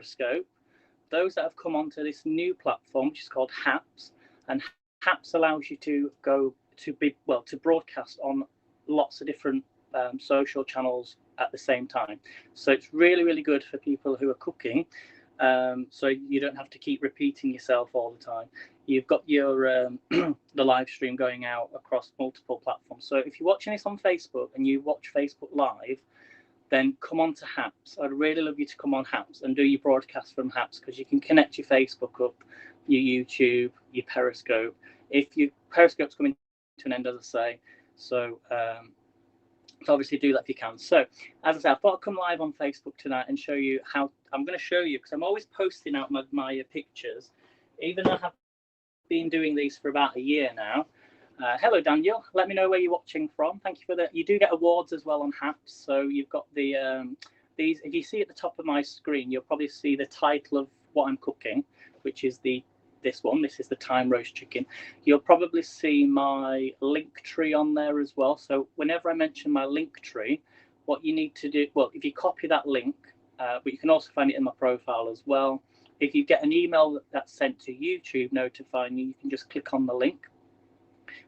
Periscope, those that have come onto this new platform, which is called Haps, and Haps allows you to to broadcast on lots of different social channels at the same time. So it's really, really good for people who are cooking. So you don't have to keep repeating yourself all the time. You've got your the live stream going out across multiple platforms. So if you're watching this on Facebook and you watch Facebook Live, then come on to Haps. I'd really love you to come on Haps and do your broadcast from Haps, because you can connect your Facebook up, your YouTube, your Periscope. If your Periscope's coming to an end, as I say, so obviously do that if you can. So as I said, I thought I'd come live on Facebook tonight and show you how I'm going to show you, because I'm always posting out my pictures, even though I have been doing these for about a year now. Hello, Daniel. Let me know where you're watching from. Thank you for that. You do get awards as well on Haps. So you've got the these. If you see at the top of my screen, you'll probably see the title of what I'm cooking, which is this one. This is the thyme roast chicken. You'll probably see my link tree on there as well. So whenever I mention my link tree, what you need to do, well, if you copy that link, but you can also find it in my profile as well. If you get an email that's sent to YouTube notifying you, you can just click on the link.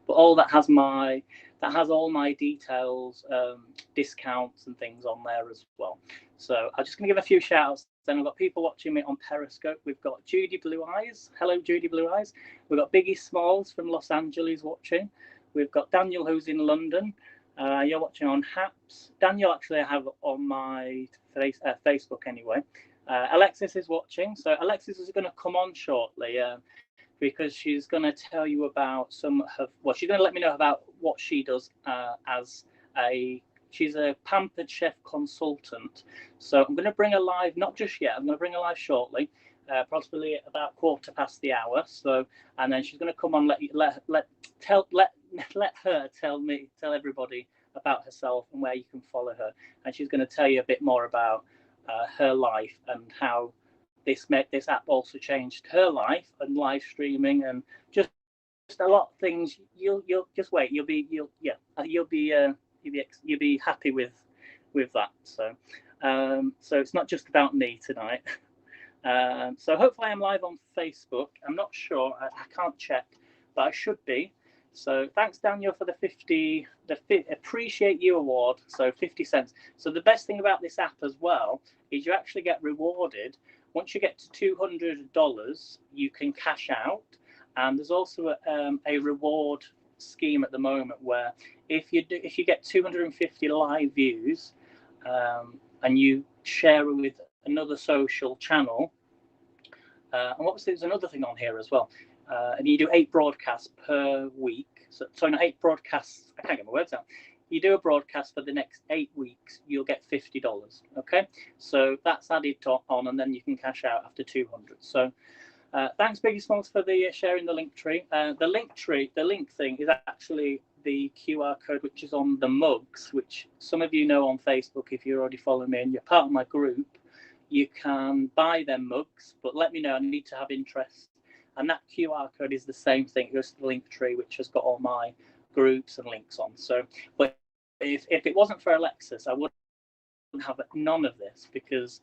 But all that has all my details, discounts and things on there as well. So I'm just going to give a few shout outs. Then I've got people watching me on Periscope. We've got Judy Blue Eyes. Hello, Judy Blue Eyes. We've got Biggie Smalls from Los Angeles watching. We've got Daniel, who's in London. You're watching on Haps. Daniel, actually, I have on my Facebook anyway. Alexis is watching. So Alexis is going to come on shortly. Because she's going to tell you about she's going to let me know about what she does she's a Pampered Chef consultant. So I'm going to bring her live, not just yet, I'm going to bring her live shortly, possibly about 1/4 the hour. So, and then she's going to come on, let her tell everybody about herself and where you can follow her. And she's going to tell you a bit more about her life and how this app also changed her life, and live streaming and just a lot of things. You'll just wait. You'll be happy with that. So so it's not just about me tonight. So hopefully I'm live on Facebook. I'm not sure. I can't check, but I should be. So thanks, Daniel, for the Appreciate You award. So 50 cents. So the best thing about this app as well is you actually get rewarded. Once you get to $200, you can cash out. And there's also a reward scheme at the moment where if you get 250 live views and you share it with another social channel, and there's another thing on here as well. And you do 8 broadcasts per week. So not 8 broadcasts. I can't get my words out. You do a broadcast for the next 8 weeks, you'll get $50. Okay, so that's added on, and then you can cash out after 200. So thanks, Biggie Smalls, for the sharing the link tree. The link thing is actually the QR code which is on the mugs, which some of you know on Facebook. If you already follow me and you're part of my group, you can buy them mugs. But let me know. I need to have interest. And that QR code is the same thing. It goes to the link tree, which has got all my groups and links on. So, but if it wasn't for Alexis, I wouldn't have none of this, because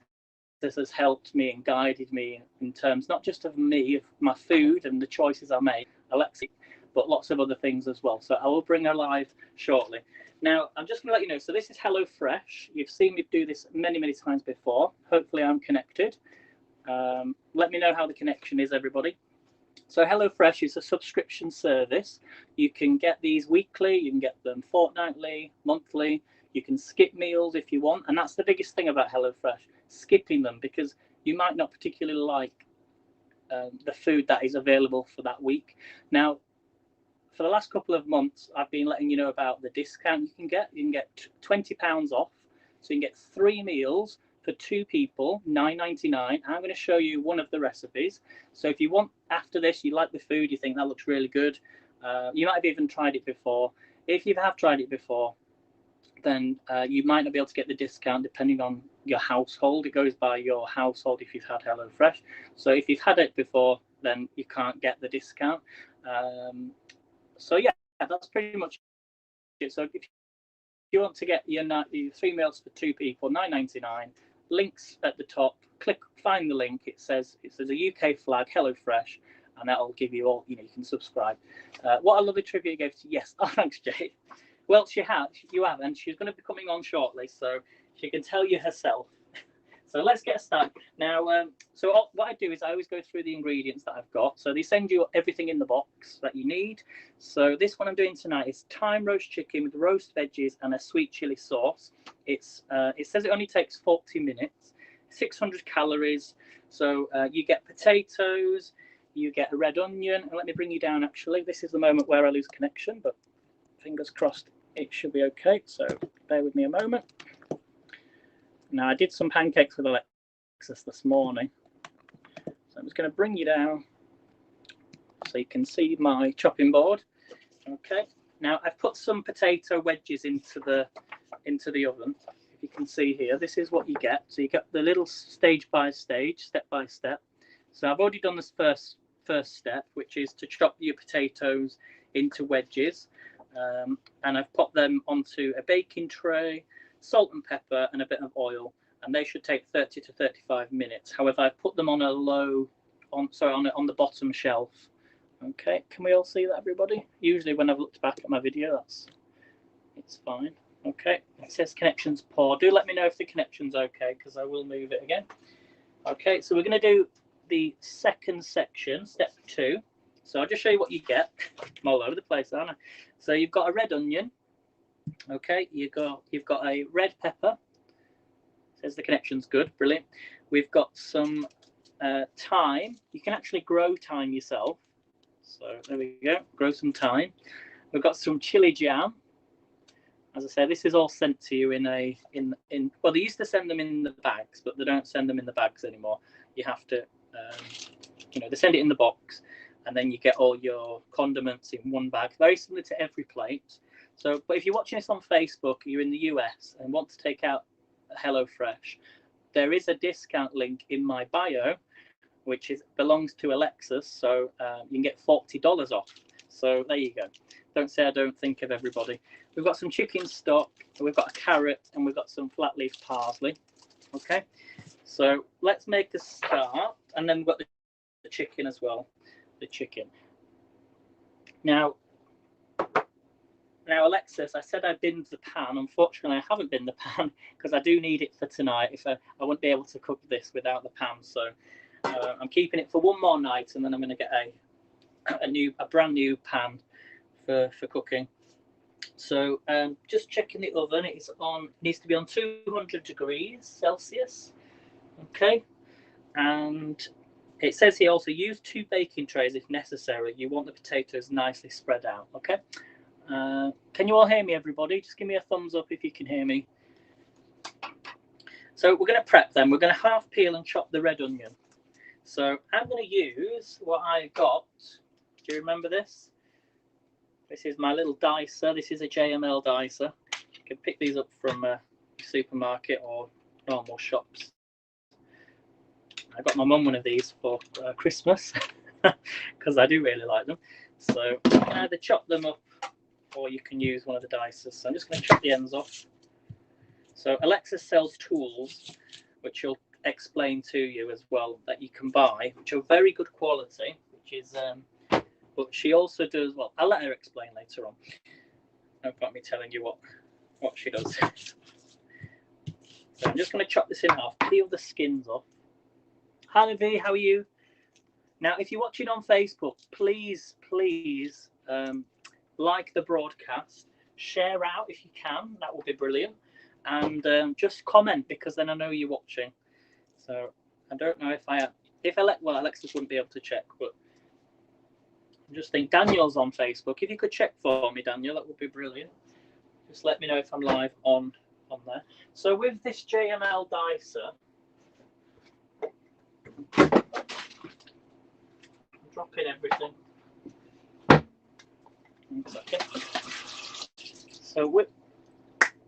this has helped me and guided me in terms not just of me, of my food and the choices I make, Alexis, but lots of other things as well. So I will bring her live shortly. Now, I'm just going to let you know, so this is Hellofresh. You've seen me do this many, many times before. Hopefully I'm connected. Let me know how the connection is, everybody. So Hellofresh is a subscription service. You can get these weekly, you can get them fortnightly, monthly. You can skip meals if you want. And that's the biggest thing about Hellofresh, skipping them, because you might not particularly like the food that is available for that week. Now, for the last couple of months, I've been letting you know about the discount you can get. You can get £20 off. So you can get 3 meals for 2 people, $9.99. I'm going to show you one of the recipes. So if you want, after this, you like the food, you think that looks really good, you might have even tried it before. If you have tried it before, then you might not be able to get the discount depending on your household. It goes by your household if you've had Hellofresh. So if you've had it before, then you can't get the discount. So yeah, that's pretty much it. So if you want to get your 3 meals for 2 people, $9.99, links at the top. Find the link. It says a UK flag, Hellofresh, and that'll give you all. You can subscribe. What a lovely trivia gave to yes. Oh, thanks, Jade. Well, you have, and she's going to be coming on shortly, so she can tell you herself. So let's get started. Now, what I do is I always go through the ingredients that I've got. So they send you everything in the box that you need. So this one I'm doing tonight is thyme roast chicken with roast veggies and a sweet chili sauce. It says it only takes 40 minutes, 600 calories. So you get potatoes, you get a red onion. And let me bring you down, actually. This is the moment where I lose connection, but fingers crossed it should be okay. So bear with me a moment. Now, I did some pancakes with Alexis this morning. So I'm just going to bring you down so you can see my chopping board. Okay. Now, I've put some potato wedges into the oven. If you can see here, this is what you get. So you get the little stage by stage, step by step. So I've already done this first step, which is to chop your potatoes into wedges. And I've put them onto a baking tray, salt and pepper, and a bit of oil, and they should take 30 to 35 minutes. However, I've put them on on the bottom shelf. Okay, can we all see that, everybody? Usually when I've looked back at my video, it's fine. Okay, it says connection's poor. Do let me know if the connection's okay, because I will move it again. Okay, so we're going to do the second section, step 2. So I'll just show you what you get. I'm all over the place, aren't I? So you've got a red onion. Okay, you've got a red pepper. Says the connection's good, brilliant. We've got some thyme. You can actually grow thyme yourself. So there we go, grow some thyme. We've got some chili jam. As I said, this is all sent to you well, they used to send them in the bags, but they don't send them in the bags anymore. You have to, they send it in the box, and then you get all your condiments in one bag, very similar to every plate. So, but if you're watching this on Facebook, you're in the US and want to take out HelloFresh, there is a discount link in my bio, which belongs to Alexis, so you can get $40 off. So there you go. Don't say I don't think of everybody. We've got some chicken stock, we've got a carrot, and we've got some flat leaf parsley. Okay, so let's make a start, and then we've got the chicken as well. The chicken. Now, Alexis, I said I binned the pan. Unfortunately, I haven't binned the pan because I do need it for tonight. If I wouldn't be able to cook this without the pan, so I'm keeping it for one more night, and then I'm going to get a brand new pan for cooking. So just checking the oven. It needs to be on 200 degrees Celsius. Okay, and it says here also use 2 baking trays if necessary. You want the potatoes nicely spread out. Okay. Can you all hear me, everybody? Just give me a thumbs up if you can hear me. So we're going to prep them. We're going to half peel and chop the red onion. So I'm going to use what I got. Do you remember this? This is my little dicer. This is a JML dicer. You can pick these up from a supermarket or normal shops. I got my mum one of these for Christmas because I do really like them. So you can either chop them up or you can use one of the dicers. So I'm just going to chop the ends off. So Alexis sells tools, which she'll explain to you as well, that you can buy, which are very good quality, which is, but she also does, well, I'll let her explain later on. No point me telling you what she does. So I'm just going to chop this in half, peel the skins off. Hi, V, how are you? Now, if you're watching on Facebook, please, like the broadcast, share out if you can, that would be brilliant, and just comment, because then I know you're watching. So I don't know if Alexis wouldn't be able to check, but I just think Daniel's on Facebook. If you could check for me, Daniel, that would be brilliant. Just let me know if I'm live on there. So with this JML dicer, I'm dropping everything. One second. So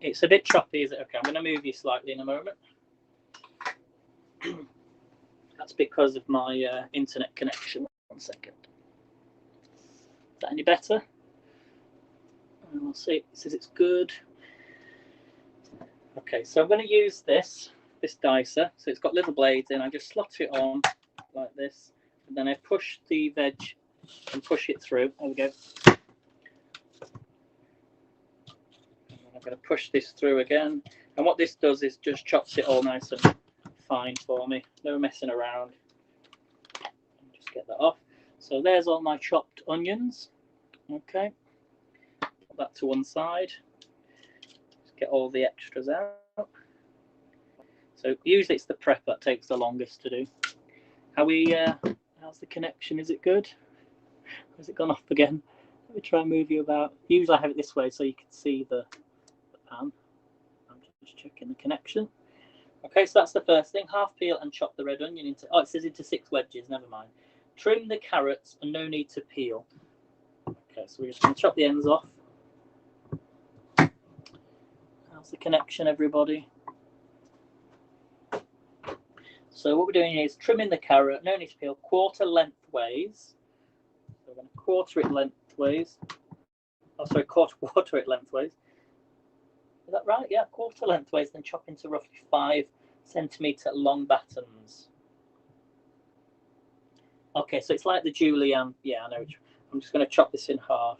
it's a bit choppy, is it? Okay, I'm going to move you slightly in a moment. That's because of my internet connection. 1 second. Is that any better? And we'll see. It says it's good. Okay, so I'm going to use this. this dicer, so it's got little blades in. I just slot it on like this, and then I push the veg and push it through. There we go. And then I'm going to push this through again. And what this does is just chops it all nice and fine for me. No messing around. Just get that off. So there's all my chopped onions. Okay. Put that to one side. Just get all the extras out. So usually it's the prep that takes the longest to do. How's the connection? Is it good? Has it gone off again? Let me try and move you about. Usually I have it this way so you can see the pan. I'm just checking the connection. Okay, so that's the first thing. Half peel and chop the red onion into, it says into 6 wedges, never mind. Trim the carrots and no need to peel. Okay, so we're just going to chop the ends off. How's the connection, everybody? So what we're doing is trimming the carrot, no need to peel, quarter lengthways. So we're going to quarter it lengthways. Oh, sorry, quarter it lengthways. Is that right? Yeah, quarter lengthways, then chop into roughly 5 centimetre long batons. Okay, so it's like the julienne. Yeah, I know. I'm just going to chop this in half.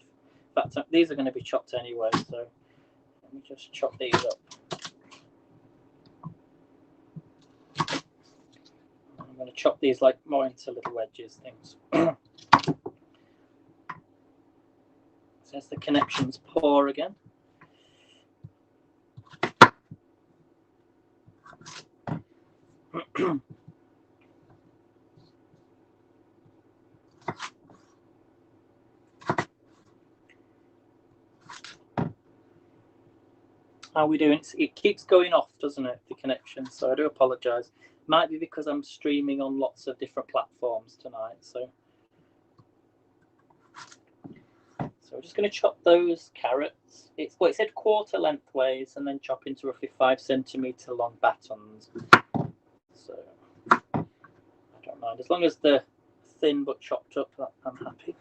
In fact, these are going to be chopped anyway, so let me just chop these up. I'm going to chop these like more into little wedges things. There's the connections poor again. How are we doing? It keeps going off, doesn't it, the connection? So I do apologise. Might be because I'm streaming on lots of different platforms tonight. So we're just going to chop those carrots. It said quarter lengthways and then chop into roughly 5 centimetre long batons. So I don't mind. As long as they're thin but chopped up, I'm happy.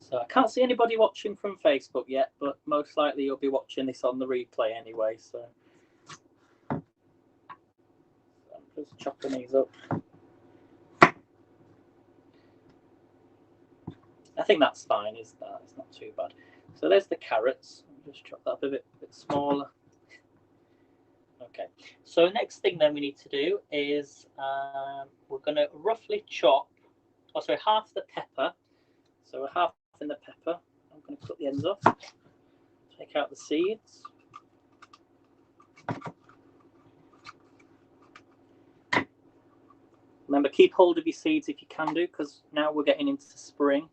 So I can't see anybody watching from Facebook yet, but most likely you'll be watching this on the replay anyway. So I'm just chopping these up. I think that's fine, is that? It's not too bad. So there's the carrots. I'll just chop that up a bit smaller. Okay. So next thing then we need to do is we're going to roughly chop, half the pepper. So we're half in the pepper. I'm going to cut the ends off. Take out the seeds. Remember, keep hold of your seeds if you can do, because now we're getting into spring.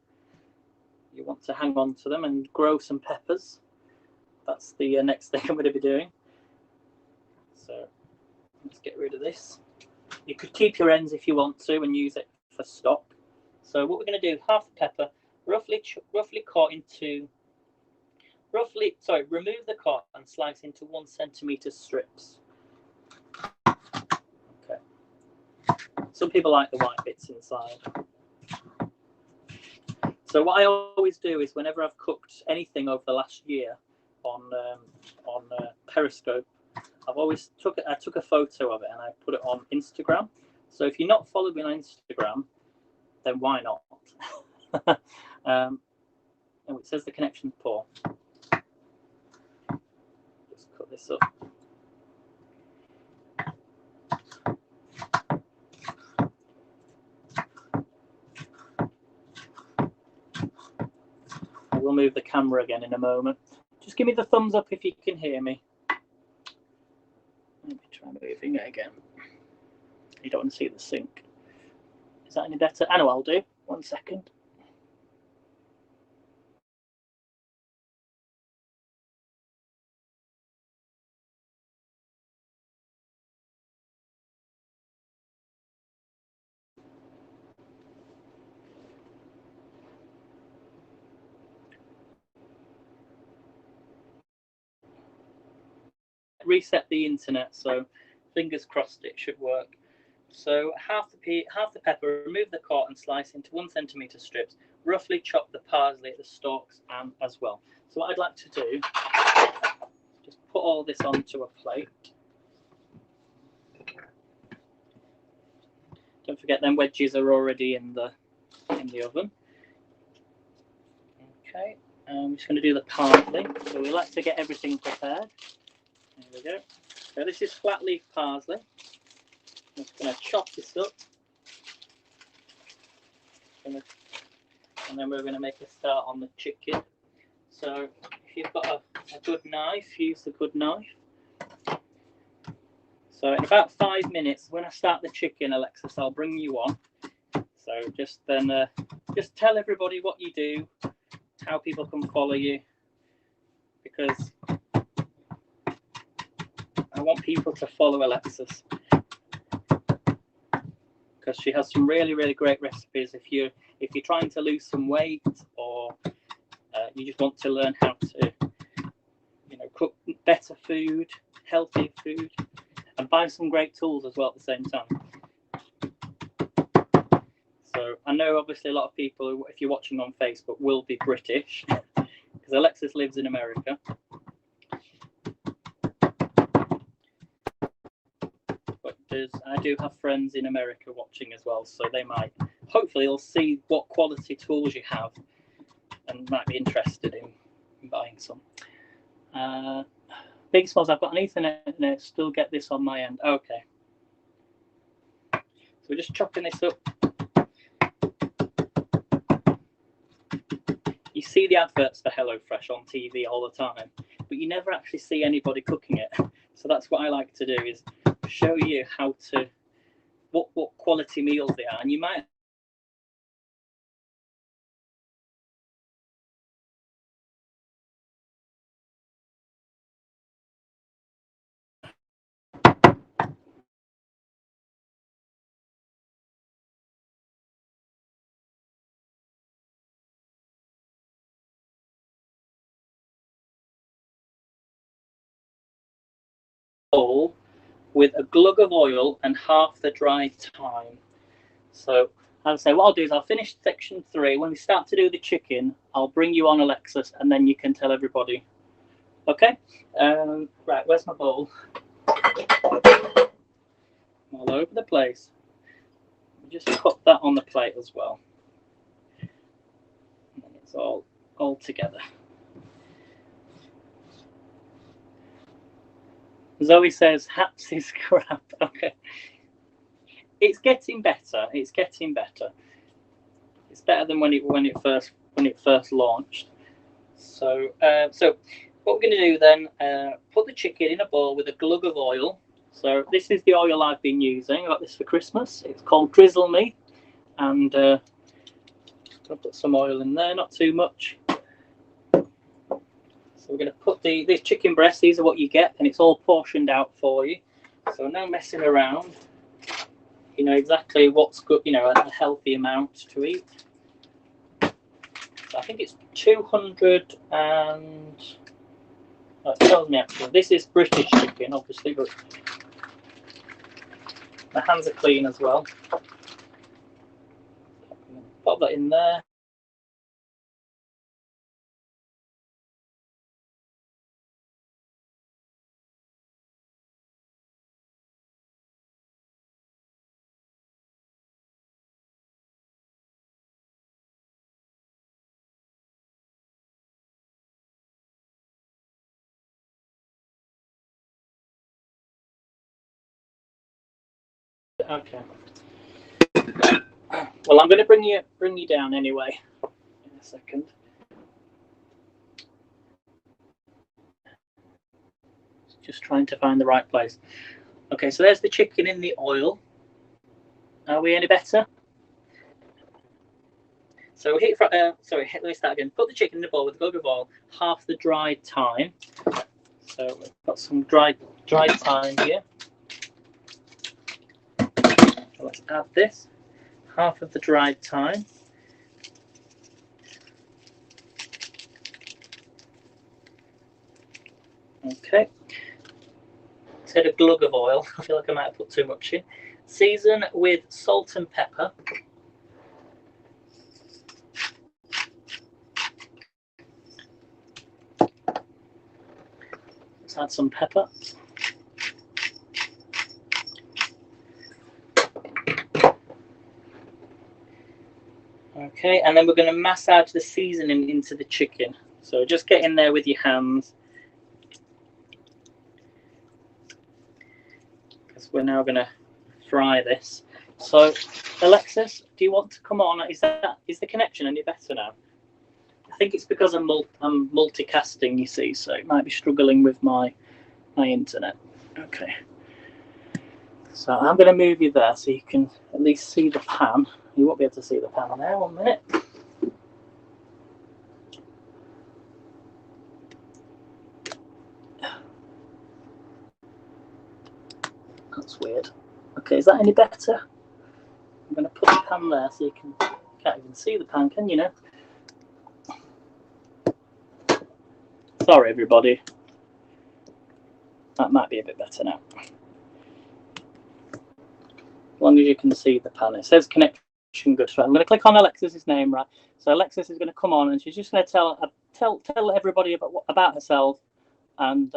You want to hang on to them and grow some peppers. That's the next thing I'm going to be doing. So let's get rid of this. You could keep your ends if you want to and use it for stock. So what we're going to do, half the pepper, roughly cut into, remove the cut and slice into 1 centimetre strips. Okay. Some people like the white bits inside. So what I always do is whenever I've cooked anything over the last year on Periscope, I took a photo of it and I put it on Instagram. So if you're not following me on Instagram, then why not? And it says the connection's poor. Just cut this up. I will move the camera again in a moment. Just give me the thumbs up if you can hear me. Let me try moving it again. You don't want to see the sink. Is that any better? I know I'll do. 1 second. Reset the internet, so fingers crossed it should work. So half the pepper, remove the cut and slice into 1 centimetre strips. Roughly chop the parsley at the stalks and as well. So what I'd like to do, just put all this onto a plate. Don't forget, them wedges are already in the oven. Okay, I'm just going to do the parsley. So we like to get everything prepared. There we go. So this is flat leaf parsley. I'm just going to chop this up. And then we're going to make a start on the chicken. So if you've got a good knife, use the good knife. So in about 5 minutes, when I start the chicken, Alexis, I'll bring you on. So just tell everybody what you do, how people can follow you, because I want people to follow Alexis, because she has some really, really great recipes. If you're trying to lose some weight, or you just want to learn how to, cook better food, healthier food, and buy some great tools as well at the same time. So I know obviously a lot of people, if you're watching on Facebook, will be British, because Alexis lives in America. But I do have friends in America watching as well, so hopefully they'll see what quality tools you have and might be interested in buying some. Big Smalls, I've got an Ethernet in it, still get this on my end. Okay. So we're just chopping this up. You see the adverts for Hellofresh on TV all the time, but you never actually see anybody cooking it. So that's what I like to do, is show you what quality meals they are. And you might bowl with a glug of oil and half the dried thyme. So as I say, what I'll do is I'll finish section 3. When we start to do the chicken, I'll bring you on, Alexis, and then you can tell everybody. Okay? Right, where's my bowl? All over the place. Just put that on the plate as well. And then it's all together. Zoe says, "Haps is crap." Okay, it's getting better. It's getting better. It's better than when it first launched. So what we're going to do then? Put the chicken in a bowl with a glug of oil. So this is the oil I've been using. I got this for Christmas. It's called Drizzle Me, and I'll put some oil in there, not too much. So we're going to put these chicken breasts. These are what you get, and it's all portioned out for you. So no messing around. You know exactly what's good. A healthy amount to eat. So I think it's 200 and. Oh, it tells me actually. This is British chicken, obviously, but my hands are clean as well. Pop that in there. Okay. Well, I'm going to bring you down anyway in a second. Just trying to find the right place. Okay, so there's the chicken in the oil. Are we any better? So let me start again. Put the chicken in the bowl with a glug of oil, half the dried thyme. So we've got some dried thyme here. So let's add this, half of the dried thyme. Okay. Said a glug of oil. I feel like I might have put too much in. Season with salt and pepper. Let's add some pepper. Okay, and then we're going to massage the seasoning into the chicken. So just get in there with your hands, because we're now going to fry this. So, Alexis, do you want to come on? Is the connection any better now? I think it's because I'm multicasting, you see, so it might be struggling with my internet. Okay. So I'm going to move you there so you can at least see the pan. You won't be able to see the pan there. 1 minute. That's weird. Okay, is that any better? I'm going to put the pan there so you can't even see the pan, can you now? Sorry, everybody. That might be a bit better now. As long as you can see the pan. It says connection good. So I'm going to click on Alexis's name, right? So Alexis is going to come on and she's just going to tell everybody about herself and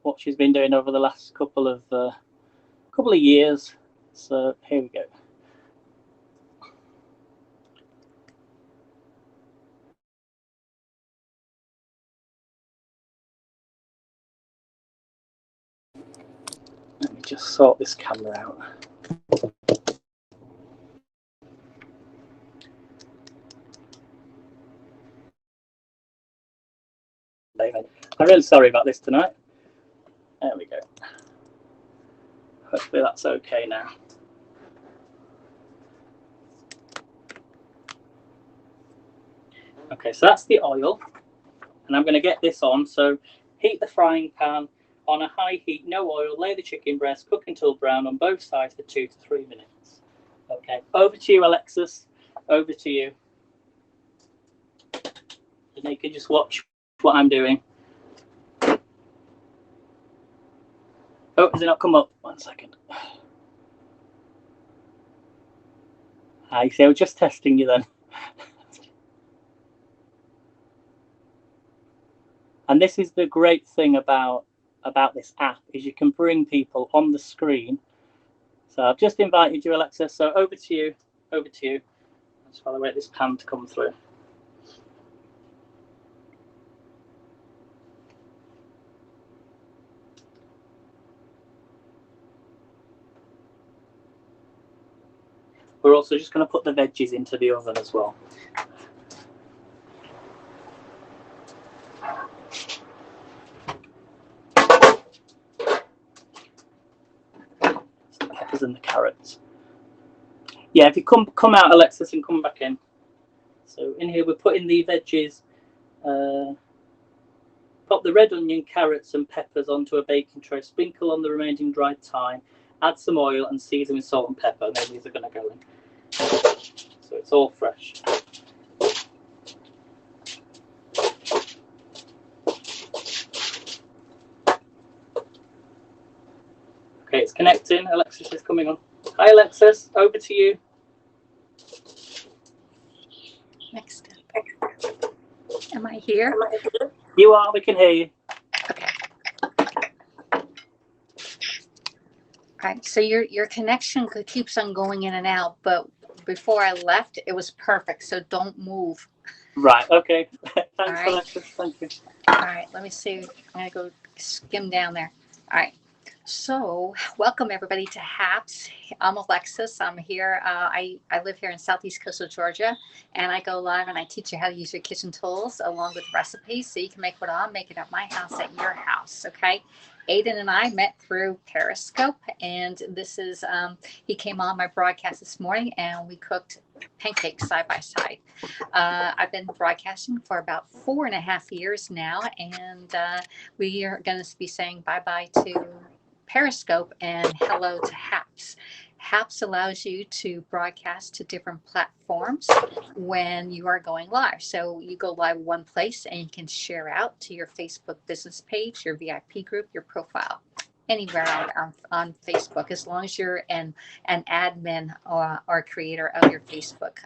what she's been doing over the last couple of years. So here we go. Let me just sort this camera out. I'm really sorry about this tonight. There we go. Hopefully that's okay now. Okay, so that's the oil, and I'm going to get this on. So heat the frying pan on a high heat, no oil. Lay the chicken breast, cook until brown on both sides for 2 to 3 minutes. Okay, over to you, Alexis. Over to you. And you can just watch what I'm doing. Oh, has it not come up? 1 second. I see. I was just testing you then. And this is the great thing about this app, is you can bring people on the screen. So I've just invited you, Alexa. So over to you. Over to you. Just while I wait this pan to come through. We're also just going to put the veggies into the oven as well. The peppers and the carrots. Yeah, if you come out, Alexis, and come back in. So in here we're putting the veggies. Pop the red onion, carrots and peppers onto a baking tray. Sprinkle on the remaining dried thyme. Add some oil and season with salt and pepper. And then these are going to go in. So it's all fresh. Okay, it's connecting. Alexis is coming on. Hi, Alexis. Over to you. Next step. Am I here? You are. We can hear you. Okay. All right. So your connection keeps on going in and out, but before I left, it was perfect. So don't move. Right. Okay. Thanks, right. Alexis. Thank you. All right. Let me see. I'm going to go skim down there. All right. So welcome everybody to HAPS. I'm Alexis. I'm here. I live here in southeast coastal Georgia, and I go live and I teach you how to use your kitchen tools along with recipes so you can make what I'm making at my house at your house. Okay. Aiden and I met through Periscope, and this is he came on my broadcast this morning, and we cooked pancakes side by side. I've been broadcasting for about 4.5 years now, and we are going to be saying bye-bye to Periscope and hello to HAPS. HAPS allows you to broadcast to different platforms when you are going live. So you go live one place and you can share out to your Facebook business page, your VIP group, your profile. anywhere on Facebook, as long as you're an admin or creator of your Facebook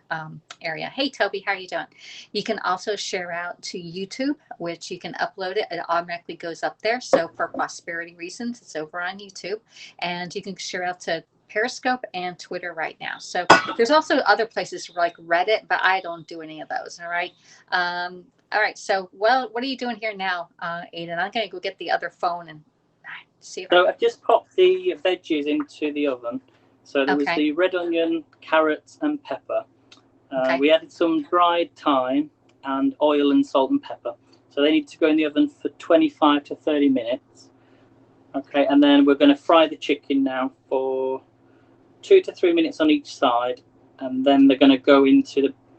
area. Hey, Toby, how are you doing? You can also share out to YouTube, which you can upload it. It automatically goes up there. So for prosperity reasons, it's over on YouTube. And you can share out to Periscope and Twitter right now. So there's also other places like Reddit, but I don't do any of those. All right. All right. So, well, what are you doing here now, Aiden? I'm going to go get the other phone and see if So I've just popped the veggies into the oven. So there was the red onion, carrots, and pepper. We added some dried thyme and oil and salt and pepper. So they need to go in the oven for 25 to 30 minutes. Okay, and then we're going to fry the chicken now for 2 to 3 minutes on each side, and then they're going to go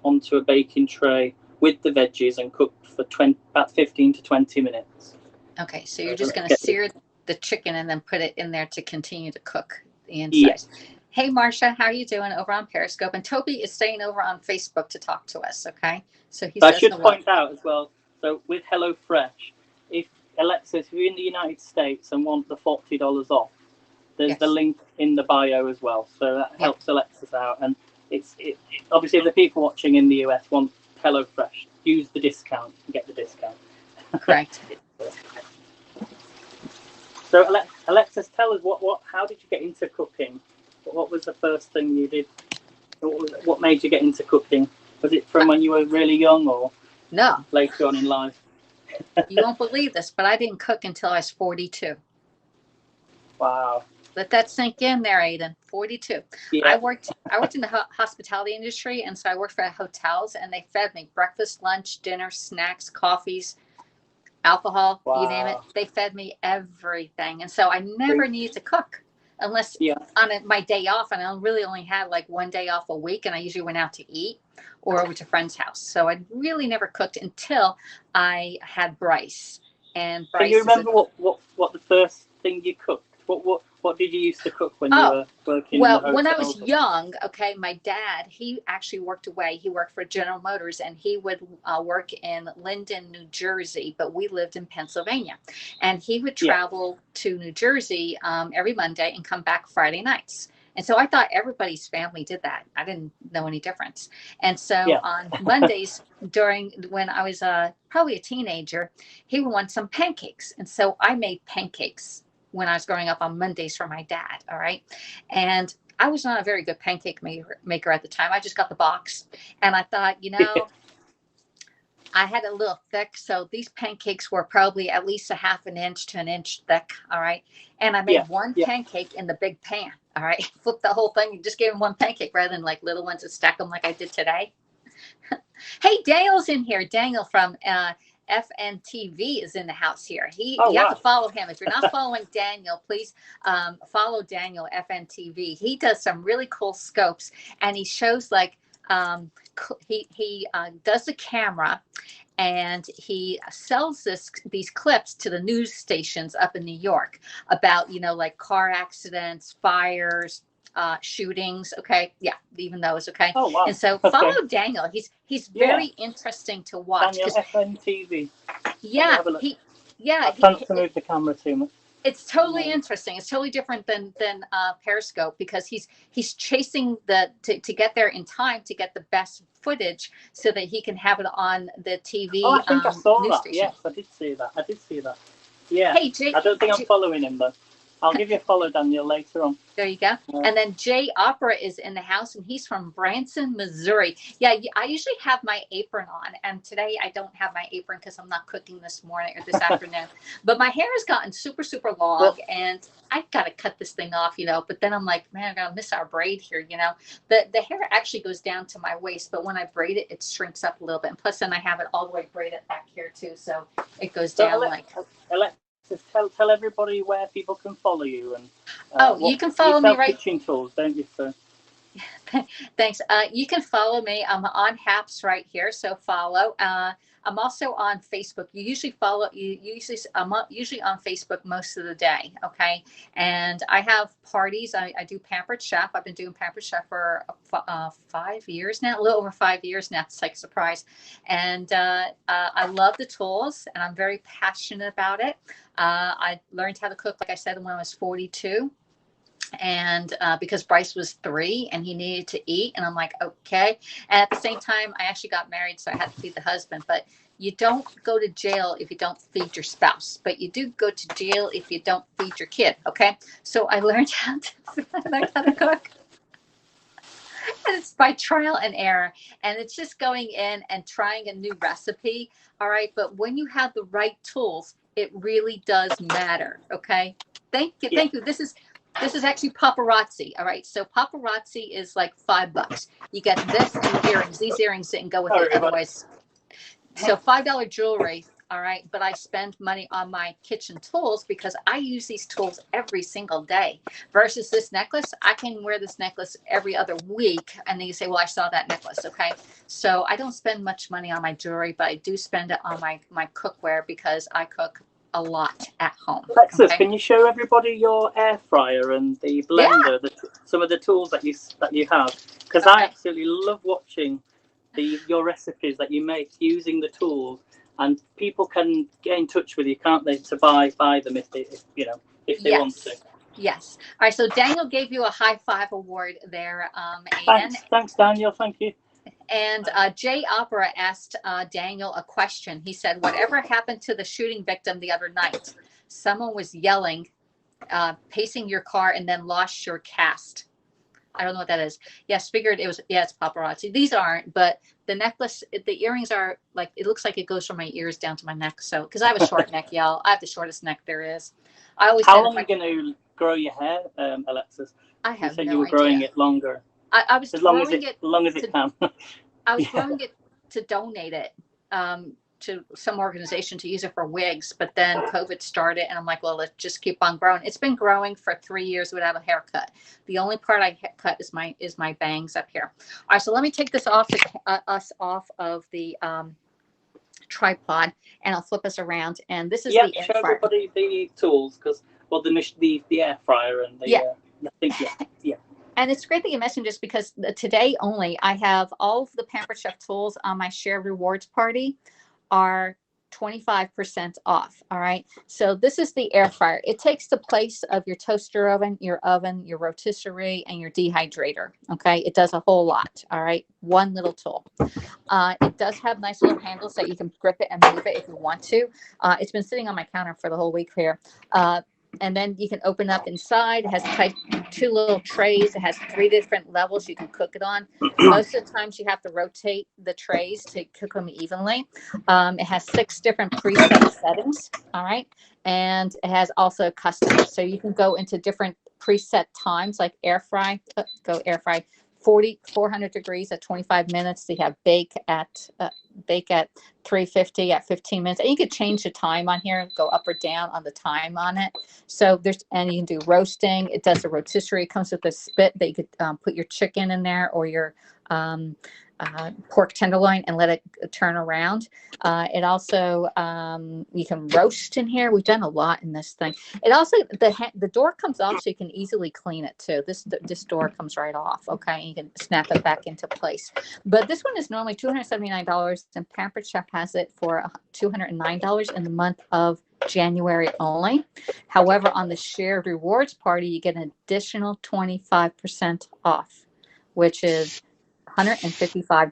onto a baking tray with the veggies and cook for about 15 to 20 minutes. Okay, so you're just going to sear the chicken and then put it in there to continue to cook the inside. Yes. Hey, Marcia, how are you doing over on Periscope? And Toby is staying over on Facebook to talk to us, okay? So I should point out as well, so with Hellofresh, if Alexa, if you're in the United States and want the $40 off, there's the link in the bio as well. So that helps Alexis out. And it's obviously, if the people watching in the US want Hellofresh, use the discount and get the discount. Correct. So Alexis, tell us how did you get into cooking? What was the first thing you did? What made you get into cooking? Was it from when you were really young or later on in life? You won't believe this, but I didn't cook until I was 42. Wow. Let that sink in there, Aiden. 42. Yeah. I worked in the hospitality industry, and so I worked for hotels, and they fed me breakfast, lunch, dinner, snacks, coffees, alcohol, you name it. They fed me everything, and so I never needed to cook unless on my day off, and I really only had like one day off a week, and I usually went out to eat or over to a friend's house. So I really never cooked until I had Bryce. And Bryce. Can you remember what the first thing you cooked? What did you used to cook when you were working? Well, in the when I was young, my dad, he actually worked away. He worked for General Motors, and he would work in Linden, New Jersey, but we lived in Pennsylvania. And he would travel to New Jersey every Monday and come back Friday nights. And so I thought everybody's family did that. I didn't know any difference. And so on Mondays, when I was probably a teenager, he would want some pancakes. And so I made pancakes when I was growing up on Mondays for my dad. All right. And I was not a very good pancake maker at the time. I just got the box, and I thought, I had a little thick. So these pancakes were probably at least a half an inch to an inch thick. All right. And I made one pancake in the big pan. All right. Flipped the whole thing and just gave him one pancake rather than like little ones and stack them like I did today. Hey, Daniel's in here. Daniel from FNTV is in the house here. You have to follow him. If you're not following Daniel, please follow Daniel FNTV. He does some really cool scopes, and he shows like he does the camera, and he sells these clips to the news stations up in New York about like car accidents, fires, shootings. Even those. And so follow Daniel. He's very interesting to watch. Daniel FNTV. I can't move the camera too much. It's totally interesting. It's totally different than Periscope, because he's chasing to get there in time to get the best footage so that he can have it on the TV. I think I saw news that. station. Yes, I did see that. Yeah. Hey, Jay, I don't think I'm following him though. I'll give you a follow, Daniel, later on. There you go. And then Jay Opera is in the house, and he's from Branson, Missouri. Yeah, I usually have my apron on, and today I don't have my apron because I'm not cooking this morning or this afternoon. But my hair has gotten super, super long, and I've got to cut this thing off, But then I'm like, man, I'm going to miss our braid here, The hair actually goes down to my waist, but when I braid it, it shrinks up a little bit. And plus, then I have it all the way braided back here, too, so it goes down Tell everybody where people can follow you and you can follow me right. Kitchen tools, don't you, sir? Thanks. You can follow me. I'm on Haps right here, so follow. I'm also on Facebook. You usually follow. I'm usually on Facebook most of the day. Okay, and I have parties. I do Pampered Chef. I've been doing Pampered Chef for 5 years now, a little over 5 years now. It's like a surprise, and I love the tools, and I'm very passionate about it. I learned how to cook, like I said, when I was 42. And because Bryce was 3 and he needed to eat, and I'm like, okay. And at the same time, I actually got married, so I had to feed the husband. But you don't go to jail if you don't feed your spouse, but you do go to jail if you don't feed your kid. Okay, so I learned how to cook. And it's by trial and error, and it's just going in and trying a new recipe. All right, but when you have the right tools, it really does matter. Okay, thank you. This is actually paparazzi. All right, so paparazzi is like $5. You get this and earrings. These earrings didn't go with it otherwise. So $5 jewelry. All right, but I spend money on my kitchen tools because I use these tools every single day. Versus this necklace, I can wear this necklace every other week, and then you say, well, I saw that necklace. Okay, so I don't spend much money on my jewelry, but I do spend it on my cookware because I cook a lot at home. Alexis, can you show everybody your air fryer and the blender, some of the tools that you have? Because I absolutely love watching your recipes that you make using the tools, and people can get in touch with you, can't they, to buy them if they want to. Yes. All right. So Daniel gave you a high five award there, Aiden. Thanks, Daniel. Thank you. And Jay Opera asked Daniel a question. He said, whatever happened to the shooting victim the other night? Someone was yelling, pacing your car, and then lost your cast. I don't know what that is. Yes, figured it was. Yeah, it's paparazzi. These aren't, but the necklace, the earrings are like, it looks like it goes from my ears down to my neck. So, because I have a short neck, y'all. I have the shortest neck there is. I always. How long are you going to grow your hair, Alexis? I have you said no you were idea. Growing it longer. I was as long as it can. I was growing it to donate it to some organization to use it for wigs, but then COVID started, and I'm like, well, let's just keep on growing. It's been growing for 3 years without a haircut. The only part I cut is my bangs up here. All right, so let me take this off off of the tripod, and I'll flip us around. And this is the air show fryer. Everybody the tools, because the air fryer and the And it's great that you mentioned this, because today only I have all of the Pampered Chef tools on my Share Rewards party are 25% off. All right. So this is the air fryer. It takes the place of your toaster oven, your rotisserie, and your dehydrator. Okay. It does a whole lot. All right. One little tool. It does have nice little handles that you can grip it and move it if you want to. It's been sitting on my counter for the whole week here. And then you can open up inside. It has 2 little trays. It has 3 different levels you can cook it on. Most of the times you have to rotate the trays to cook them evenly. It has 6 different preset settings. All right. And it has also custom. So you can go into different preset times, like air fry. Go air fry 400 degrees at 25 minutes. They have bake at 350 at 15 minutes. And you could change the time on here, go up or down on the time on it. So and you can do roasting. It does a rotisserie. It comes with a spit that you could put your chicken in there, or your pork tenderloin, and let it turn around. It also, you can roast in here. We've done a lot in this thing. It also, the door comes off, so you can easily clean it too. This door comes right off. Okay. You can snap it back into place. But this one is normally $279, and Pampered Chef has it for $209 in the month of January only. However, on the Shared Rewards party, you get an additional 25% off, which is $155.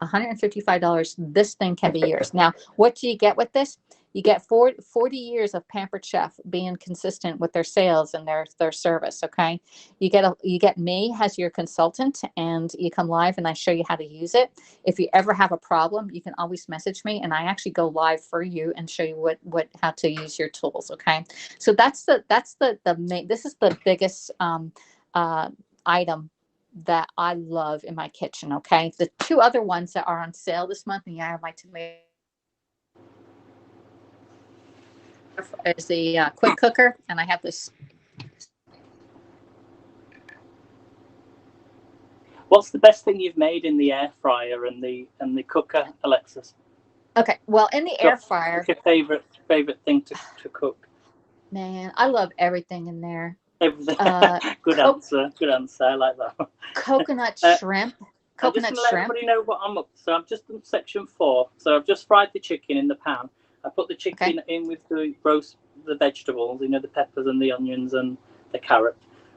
$155. This thing can be yours. Now, what do you get with this? You get 40 years of Pampered Chef being consistent with their sales and their service. Okay, you get me as your consultant, and you come live, and I show you how to use it. If you ever have a problem, you can always message me, and I actually go live for you and show you how to use your tools. Okay, so that's the main. This is the biggest item that I love in my kitchen. Okay, the 2 other ones that are on sale this month, and I have my tomato, is the quick cooker, and I have this. What's the best thing you've made in the air fryer and the cooker, Alexis? Okay, well, in the air fryer. What's your favorite thing to cook? Man, I love everything in there. Everything. Good answer. Good answer. I like that. Coconut shrimp. I'm just going to let everybody know what I'm up to. So I've just done section 4. So I've just fried the chicken in the pan. I put the chicken in with the vegetables, the peppers and the onions and the carrot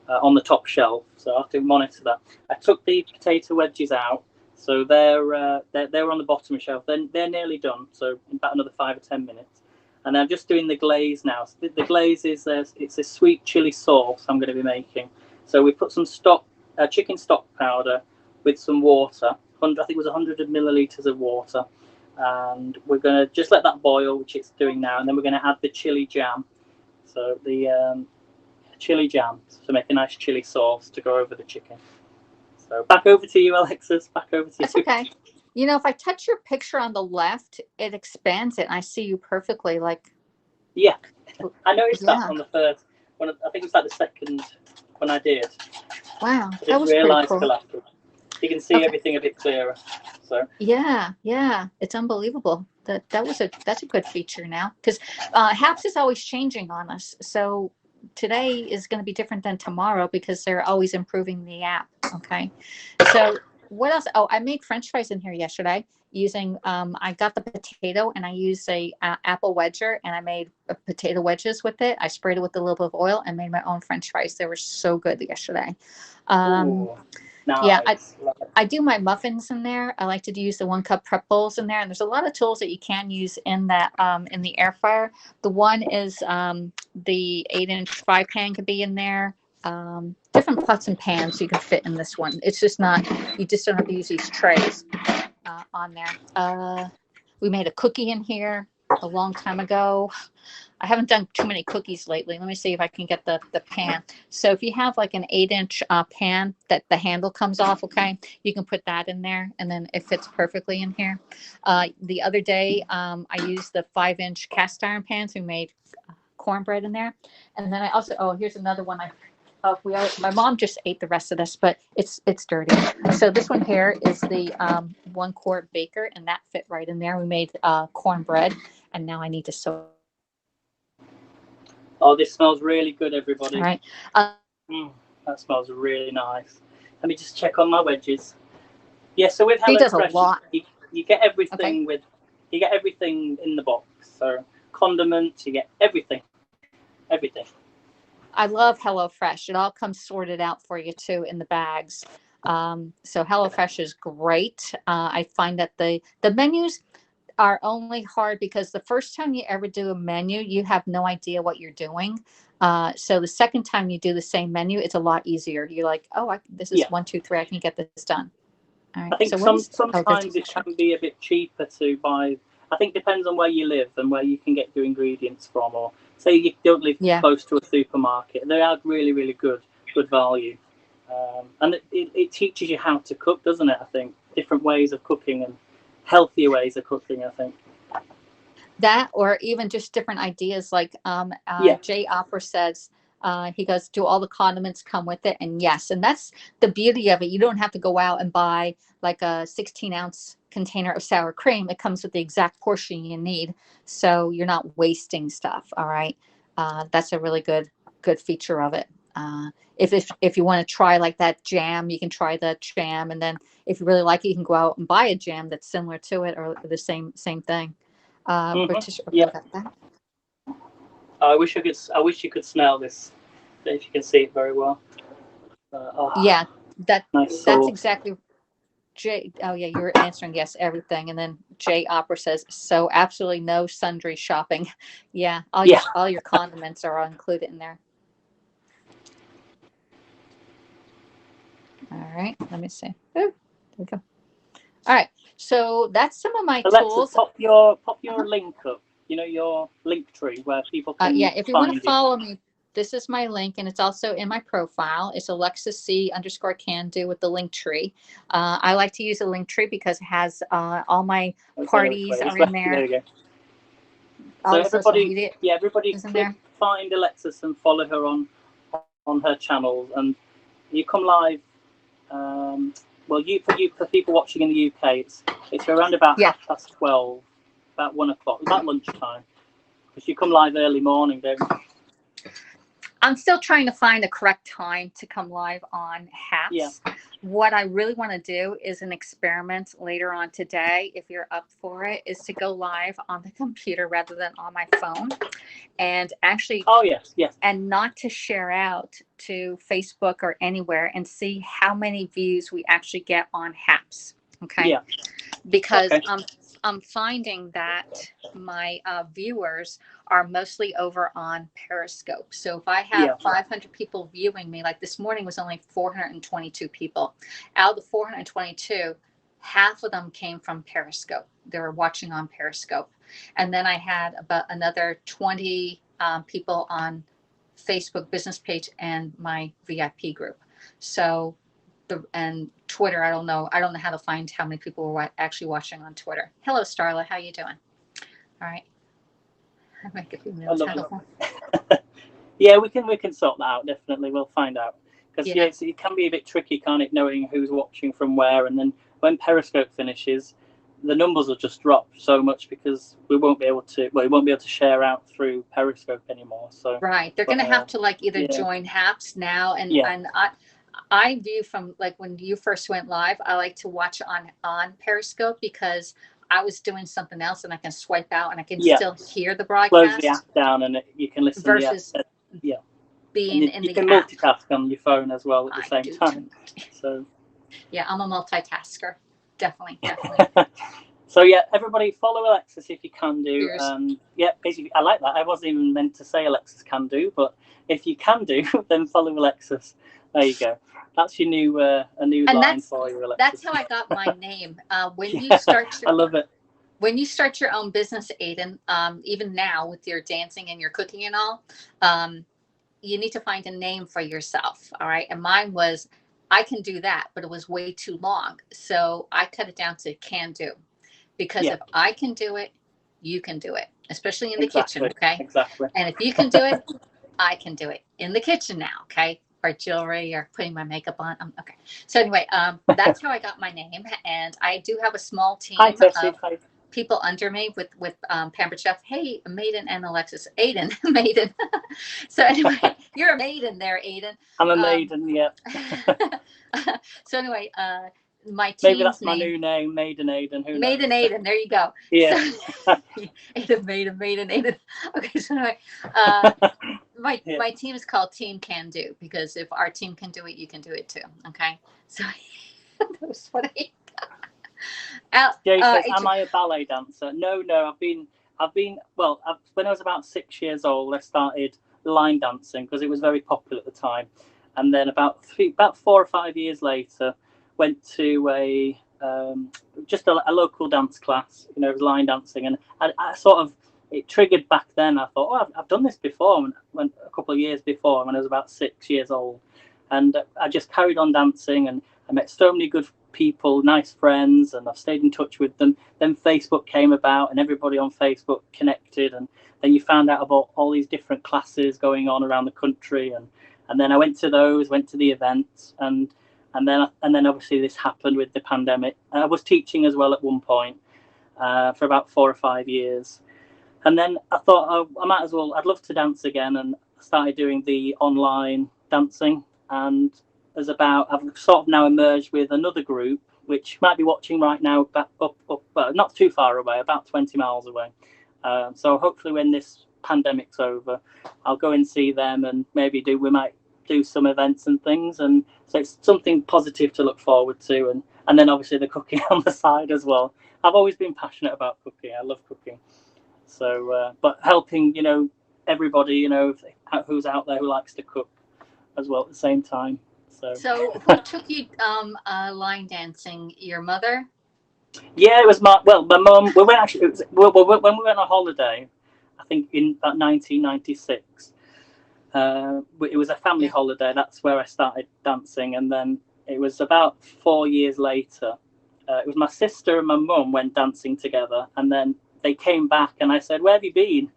on the top shelf. So I have to monitor that. I took the potato wedges out. So they're on the bottom shelf. They're nearly done. So in about another 5 or 10 minutes. And I'm just doing the glaze now. So the glaze is it's a sweet chili sauce I'm going to be making. So we put some chicken stock powder with some water. I think it was 100 milliliters of water. And we're going to just let that boil, which it's doing now. And then we're going to add the chili jam. So the chili jam to make a nice chili sauce to go over the chicken. So back over to you, Alexis. Back over to you. That's okay. If I touch your picture on the left, it expands it, and I see you perfectly. Yeah, I noticed that on the first one. I think it was like the second when I did. Wow, that was pretty cool. Afterwards. You can see everything a bit clearer. So yeah, it's unbelievable. That's a good feature now, because Haps is always changing on us. So today is going to be different than tomorrow because they're always improving the app. Okay, so. What else? Oh, I made French fries in here yesterday using, I got the potato and I used a apple wedger and I made potato wedges with it. I sprayed it with a little bit of oil and made my own French fries. They were so good yesterday. Nice. Yeah, I do my muffins in there. I like to use the 1 cup prep bowls in there. And there's a lot of tools that you can use in that, in the air fryer. The one is the 8-inch fry pan could be in there. Different pots and pans you can fit in this one. It's just not, you just don't have to use these trays on there. We made a cookie in here a long time ago. I haven't done too many cookies lately. Let me see if I can get the pan. So if you have like an 8-inch pan that the handle comes off, okay, you can put that in there and then it fits perfectly in here. The other day, I used the 5-inch cast iron pans. We made cornbread in there. And then I also, here's another one my mom just ate the rest of this, but it's dirty. So this one here is the 1-quart baker, and that fit right in there. We made cornbread, and now I need to soak. Oh, this smells really good, everybody. All right. That smells really nice. Let me just check on my wedges. Yeah, so with He does a Hellofresh, lot. you get everything you get everything in the box. So condiments, you get everything. I love Hellofresh. It all comes sorted out for you too in the bags. So Hellofresh is great. I find that the menus are only hard because the first time you ever do a menu, you have no idea what you're doing. So the second time you do the same menu, it's a lot easier. You're like, this is 1, 2, 3. I can get this done. All right. I think sometimes it can be a bit cheaper to buy. I think it depends on where you live and where you can get your ingredients from. Or say you don't live close to a supermarket, they are really, really good value. And it teaches you how to cook, doesn't it? I think different ways of cooking and healthier ways of cooking. I think that, or even just different ideas. Like Jay Opera says, he goes, do all the condiments come with it? And yes, and that's the beauty of it. You don't have to go out and buy like a 16-ounce container of sour cream. It comes with the exact portion you need, so you're not wasting stuff. All right, that's a really good feature of it. If you want to try like that jam, you can try the jam, and then if you really like it, you can go out and buy a jam that's similar to it or the same thing. British, that. I wish you could smell this. If you can see it very well. Yeah, that's sauce. exactly. Jay, you're answering yes everything, and then Jay Opera says so. Absolutely no sundry shopping. Yeah, all your condiments are included in there. All right, let me see. Oh, there we go. All right, so that's some of my tools. Pop your link up. Your link tree where people can. If you want to follow me, this is my link, and it's also in my profile. It's AlexisC_can-do with the link tree. I like to use a link tree because it has all my parties are in there. There you go. So everybody find Alexis and follow her on her channels, and you come live for people watching in the UK, it's around about Yeah. 12:30, about 1 o'clock, about lunchtime, because you come live early morning, don't you? I'm still trying to find the correct time to come live on Haps. Yeah. What I really want to do is an experiment later on today, if you're up for it, is to go live on the computer rather than on my phone, and actually, Oh yes, and not to share out to Facebook or anywhere, and see how many views we actually get on Haps. Okay. Yeah. Because Okay. I'm finding that my viewers are mostly over on Periscope. So if I have 500 people viewing me, like this morning was only 422 people. Out of the 422, half of them came from Periscope. They were watching on Periscope. And then I had about another 20 people on Facebook business page and my VIP group. So and Twitter, I don't know how to find how many people were actually watching on Twitter. Hello, Starla, how you doing? All right. I might get you Yeah, we can sort that out. Definitely, we'll find out, because it can be a bit tricky, can't it, knowing who's watching from where, and then when Periscope finishes, the numbers will just drop so much because we won't be able to share out through Periscope anymore. So right, they're going to have to either join Haps now, and I view from when you first went live, I like to watch on Periscope because I was doing something else and I can swipe out and I can still hear the broadcast. Close the app down and you can listen versus to the app. Being in the app. You can multitask on your phone as well at the same time. So yeah, I'm a multitasker. Definitely. So everybody follow Alexis if you can do. Basically, I like that. I wasn't even meant to say Alexis can do, but if you can do, then follow Alexis. There you go. That's your new a new line for you, Alexis. That's how I got my name. When you start, I love it. When you start your own business, Aiden, even now with your dancing and your cooking and all, you need to find a name for yourself. All right, and mine was I Can Do That, but it was way too long, so I cut it down to Can Do, because if I can do it, you can do it, especially in the kitchen. Okay. Exactly. And if you can do it, I can do it in the kitchen now. Okay. Or jewelry or putting my makeup on. Okay. So anyway, that's how I got my name. And I do have a small team of people under me with Pampered Chef. Hey, Maiden and Alexis. Aiden, Maiden. So anyway, you're a maiden there, Aiden. I'm a maiden, yeah. So anyway, my team's maybe that's my new name, Maiden Aiden. Who Maiden knows? Aiden, there you go. Yeah. So, Aiden, Maiden Aiden. Okay, so anyway, my team is called Team Can Do, because if our team can do it, you can do it too. Okay, so that was funny. Jay says, "Am I a ballet dancer?" No. When I was about 6 years old, I started line dancing because it was very popular at the time, and then about 4 or 5 years later, went to a local dance class. It was line dancing, and I sort of, it triggered back then. I thought, I've done this before, when a couple of years before, when I was about 6 years old, and I just carried on dancing, and I met so many good people, nice friends, and I've stayed in touch with them. Then Facebook came about, and everybody on Facebook connected, and then you found out about all these different classes going on around the country, and then I went to the events, and then obviously this happened with the pandemic. I was teaching as well at one point for about 4 or 5 years, and then I thought, I might as well. I'd love to dance again, and I started doing the online dancing. And I've sort of now emerged with another group, which might be watching right now, up not too far away, about 20 miles away. So hopefully when this pandemic's over, I'll go and see them, and we might do some events and things. And so it's something positive to look forward to. And then obviously the cooking on the side as well. I've always been passionate about cooking. I love cooking. So, but helping, everybody, who's out there who likes to cook as well at the same time. So who took you line dancing? Your mother? Yeah, it was my mum. We went when we went on holiday, I think in about 1996. It was a family holiday. That's where I started dancing, and then it was about 4 years later. It was my sister and my mum went dancing together, and then they came back, and I said, "Where have you been?"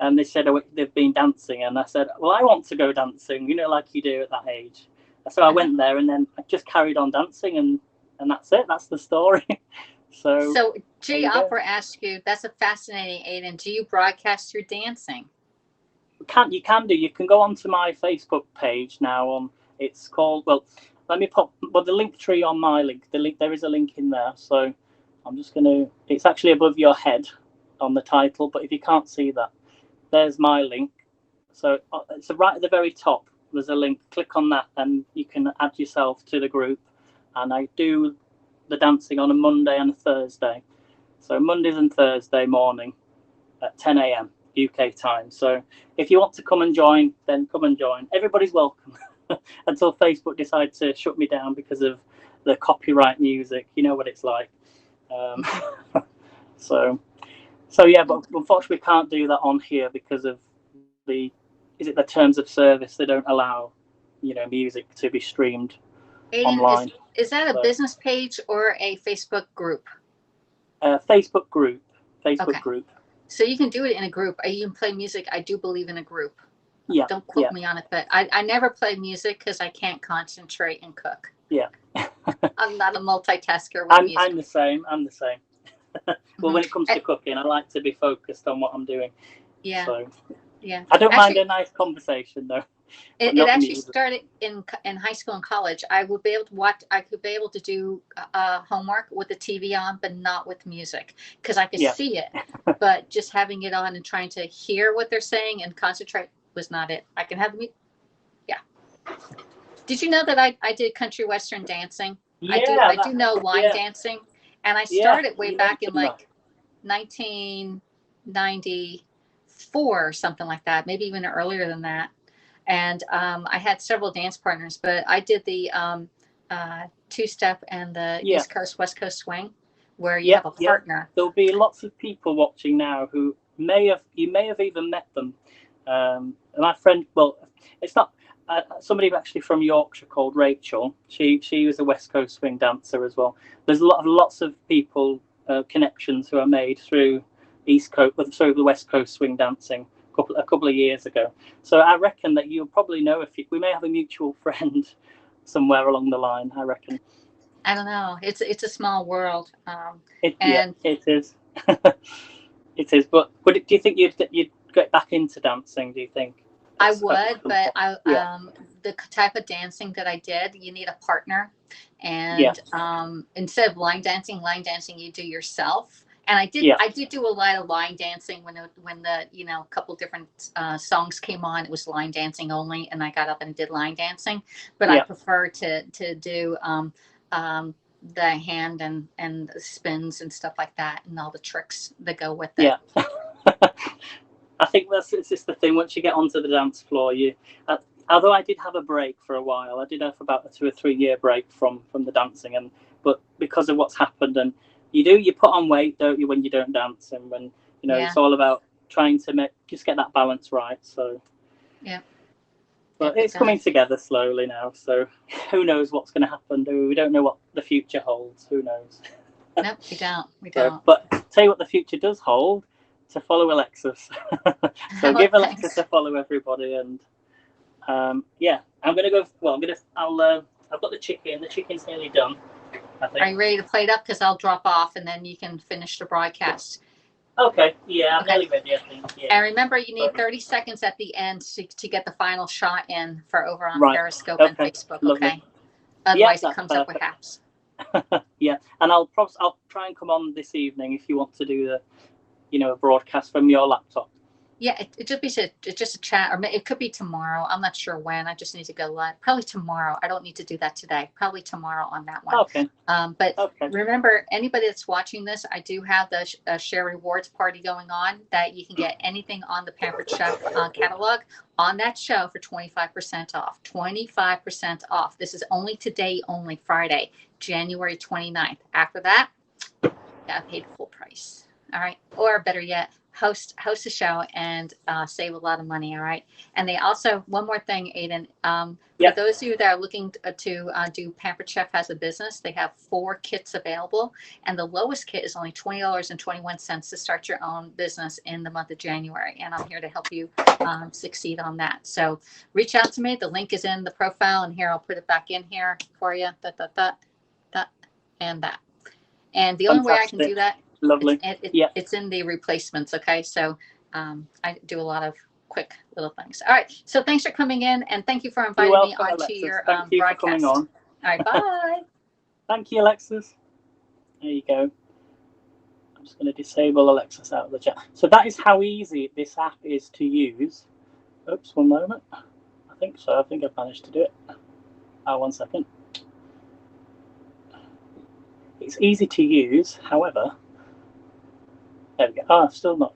And they said, they've been dancing, and I said, "Well, I want to go dancing, like you do at that age." So I went there, and then I just carried on dancing, and and that's it. That's the story. So G Opera asked you, that's a fascinating, Aiden. Do you broadcast your dancing? You can do. You can go onto my Facebook page now. It's called, well, let me pop the link tree on my link. There is a link in there. So I'm just going to, it's actually above your head on the title. But if you can't see that, there's my link. So it's right at the very top. There's a link. Click on that and you can add yourself to the group. And I do the dancing on a Monday and a Thursday. So Mondays and Thursday morning at 10 a.m. UK time. So if you want to come and join, then come and join. Everybody's welcome until Facebook decides to shut me down because of the copyright music. You know what it's like. So yeah, but unfortunately we can't do that on here because of the terms of service. They don't allow, music to be streamed online. Is that a business page or a Facebook group? Facebook group. Facebook group. So you can do it in a group. You can play music. I do believe in a group. Yeah. Don't quote me on it, but I never play music because I can't concentrate and cook. Yeah. I'm not a multitasker. I'm the same. Well, when it comes to cooking, I like to be focused on what I'm doing. Yeah. So, yeah. I don't mind a nice conversation though. It actually started in high school and college. I would be able to watch. I could be able to do homework with the TV on, but not with music because I could see it. But just having it on and trying to hear what they're saying and concentrate was not it. I can have the Did you know that I did country western dancing? Yeah, I do know line dancing, and I started way back in like 1994 or something like that, maybe even earlier than that. And I had several dance partners, but I did the two-step and the East Coast, West Coast swing, where you have a partner. There'll be lots of people watching now who you may have even met them. My friend, well, it's not somebody actually from Yorkshire called Rachel. She was a West Coast swing dancer as well. There's lots of people connections who are made through the West Coast swing dancing a couple of years ago. So I reckon that you'll probably know we may have a mutual friend somewhere along the line. I reckon. I don't know. It's a small world. It is. It is. But do you think you'd get back into dancing? Do you think? I would, but the type of dancing that I did, you need a partner, and instead of line dancing, you do yourself. And I did do a lot of line dancing when the couple different songs came on. It was line dancing only, and I got up and did line dancing. But I prefer to do the hand and the spins and stuff like that, and all the tricks that go with it. Yeah. I think it's just the thing. Once you get onto the dance floor, although I did have a break for a while, I did have about a 2 or 3 year break from the dancing, but because of what's happened, and you put on weight, don't you, when you don't dance, and when it's all about trying to just get that balance right. So but it's coming together slowly now. So who knows what's going to happen? We don't know what the future holds. Who knows? Nope, we don't. But tell you what the future does hold. To follow Alexis. So give Alexis a follow, everybody, and I'm gonna go. Well, I've got the chicken. The chicken's nearly done, I think. Are you ready to plate up? Because I'll drop off and then you can finish the broadcast. Okay. Yeah, I'm nearly ready, I think. Yeah. And remember, you need 30 seconds at the end to get the final shot in for over on Periscope and Facebook. Lovely. Okay. Otherwise, it comes up with haps. Yeah, and I'll try and come on this evening if you want to do a broadcast from your laptop. Yeah, it just be just a chat, or it could be tomorrow. I'm not sure when. I just need to go live. Probably tomorrow. I don't need to do that today. Probably tomorrow on that one. Okay. Remember, anybody that's watching this, I do have the share rewards party going on that you can get anything on the Pampered Chef catalog on that show for 25% off. 25% off. This is only today, only Friday, January 29th. After that, got paid full price. All right. Or better yet, host a show and save a lot of money. All right. And they also, one more thing, Aiden, for those of you that are looking to do Pampered Chef has a business, they have 4 kits available. And the lowest kit is only $20.21 to start your own business in the month of January. And I'm here to help you succeed on that. So reach out to me. The link is in the profile, and here, I'll put it back in here for you. and that. And the only way I can do that, lovely, it's in the replacements. Okay, so I do a lot of quick little things. All right, so thanks for coming in, and thank you for inviting me onto Alexis. your thank you broadcast. For coming on. All right, bye. Thank you, Alexis. There you go. I'm just going to disable Alexis out of the chat. So that is how easy this app is to use. Oops, one moment. I think so. I think I've managed to do it. Oh, 1 second. It's easy to use, however, there we go. Oh, still not.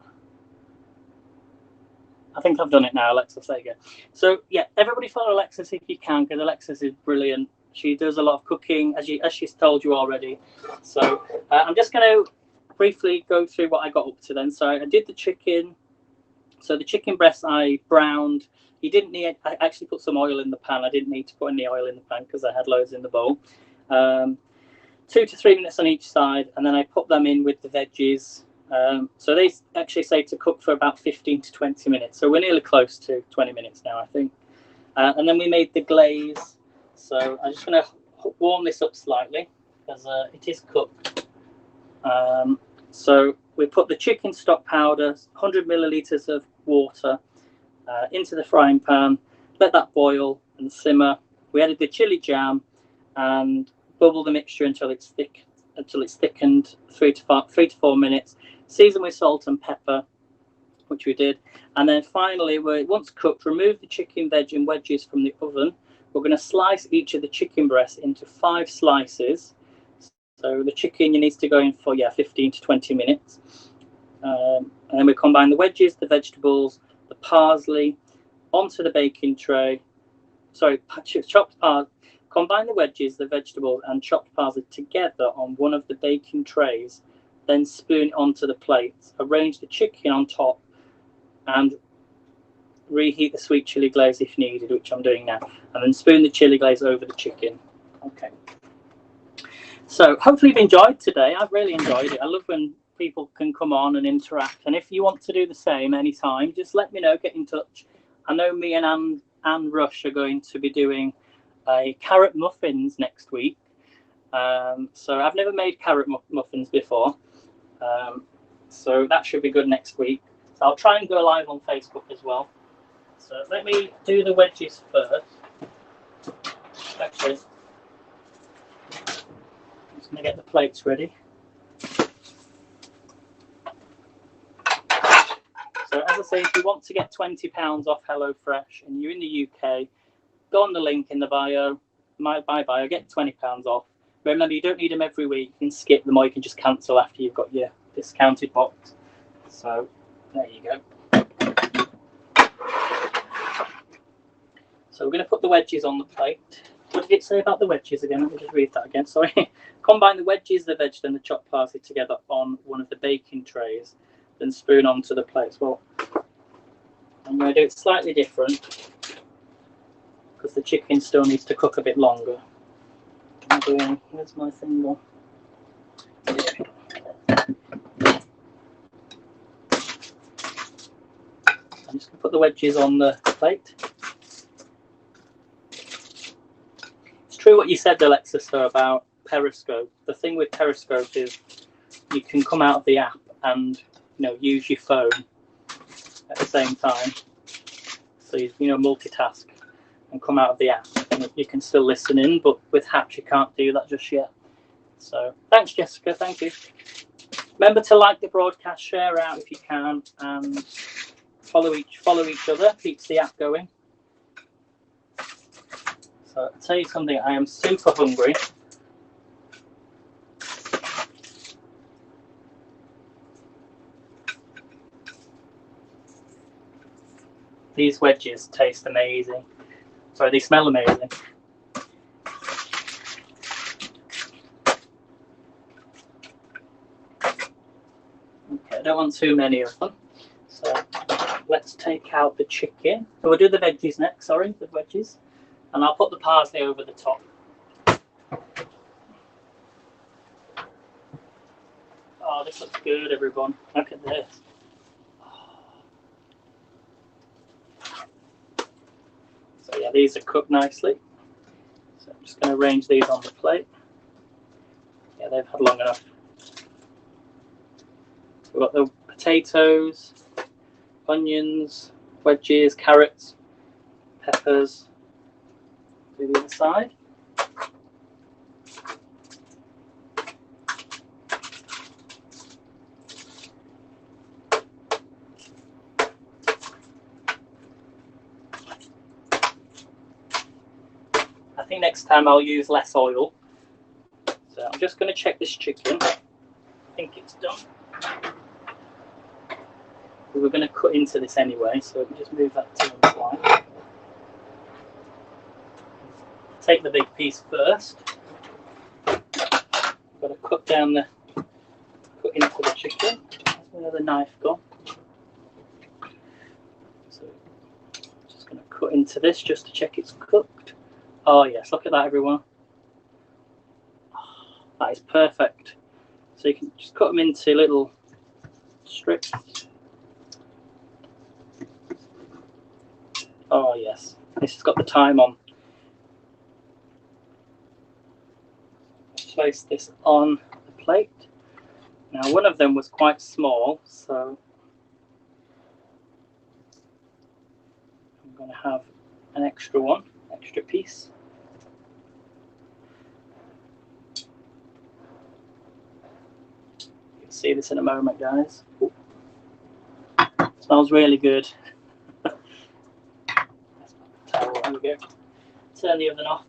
I think I've done it now, Alexis. There you go. So yeah, everybody follow Alexis if you can, because Alexis is brilliant. She does a lot of cooking, as she's told you already. So I'm just going to briefly go through what I got up to then. So I did the chicken. So the chicken breast I browned. You didn't need. I actually put some oil in the pan. I didn't need to put any oil in the pan because I had loads in the bowl. 2 to 3 minutes on each side, and then I put them in with the veggies. So they actually say to cook for about 15 to 20 minutes. So we're nearly close to 20 minutes now, I think. And then we made the glaze. So I'm just going to warm this up slightly because it is cooked. So we put the chicken stock powder, 100 millilitres of water into the frying pan, let that boil and simmer. We added the chili jam and bubble the mixture until it's thick, until it's thickened, 3 to 4 minutes. Season with salt and pepper, which we did, and then finally, once cooked, remove the chicken, veg, and wedges from the oven. We're going to slice each of the chicken breasts into 5 slices. So the chicken needs to go in for 15 to 20 minutes, and then we combine the wedges, the vegetables, the parsley onto the baking tray. Sorry, chopped parsley. Combine the wedges, the vegetables, and chopped parsley together on one of the baking trays. Then spoon it onto the plate. Arrange the chicken on top and reheat the sweet chili glaze if needed, which I'm doing now. And then spoon the chili glaze over the chicken. Okay. So hopefully you've enjoyed today. I've really enjoyed it. I love when people can come on and interact. And if you want to do the same anytime, just let me know. Get in touch. I know me and Anne Rush are going to be doing carrot muffins next week. So I've never made carrot muffins before. So that should be good next week. So I'll try and go live on Facebook as well. So let me do the wedges first. Actually, I'm just going to get the plates ready. So as I say, if you want to get £20 off HelloFresh and you're in the UK, go on the link in the bio, my bio, get £20 off. Remember, you don't need them every week. You can skip them or you can just cancel after you've got your discounted box. So there you go. So we're going to put the wedges on the plate. What did it say about the wedges again? Let me just read that again, sorry. Combine the wedges, the veg, and the chopped parsley together on one of the baking trays, then spoon onto the plates. Well, I'm going to do it slightly different because the chicken still needs to cook a bit longer. I'm doing, where's my thing? I'm just going to put the wedges on the plate. It's true what you said, Alexis, about Periscope. The thing with Periscope is you can come out of the app and use your phone at the same time. So you multitask and come out of the app. And you can still listen in, but with Haps you can't do that just yet. So thanks, Jessica. Thank you. Remember to like the broadcast, share out if you can, and follow each other. Keeps the app going. So I'll tell you something. I am super hungry. These wedges taste amazing. Sorry, they smell amazing. Okay, I don't want too many of them. So let's take out the chicken. So we'll do the veggies next, sorry, the wedges. And I'll put the parsley over the top. Oh, this looks good, everyone. Look at this. So yeah, these are cooked nicely. So I'm just going to arrange these on the plate. Yeah, they've had long enough. So we've got the potatoes, onions, wedges, carrots, peppers. Do the other side. I think next time I'll use less oil. So I'm just going to check this chicken. I think it's done. We were going to cut into this anyway, so we just move that to one side. Take the big piece first. I've got to cut into the chicken. Where's the knife gone? So just going to cut into this just to check it's cooked. Oh yes, look at that, everyone. Oh, that is perfect. So you can just cut them into little strips. Oh yes, this has got the thyme on. Place this on the plate. Now one of them was quite small, so I'm going to have an extra piece. You'll see this in a moment, guys. Ooh. Smells really good. There we go. Turn the oven off.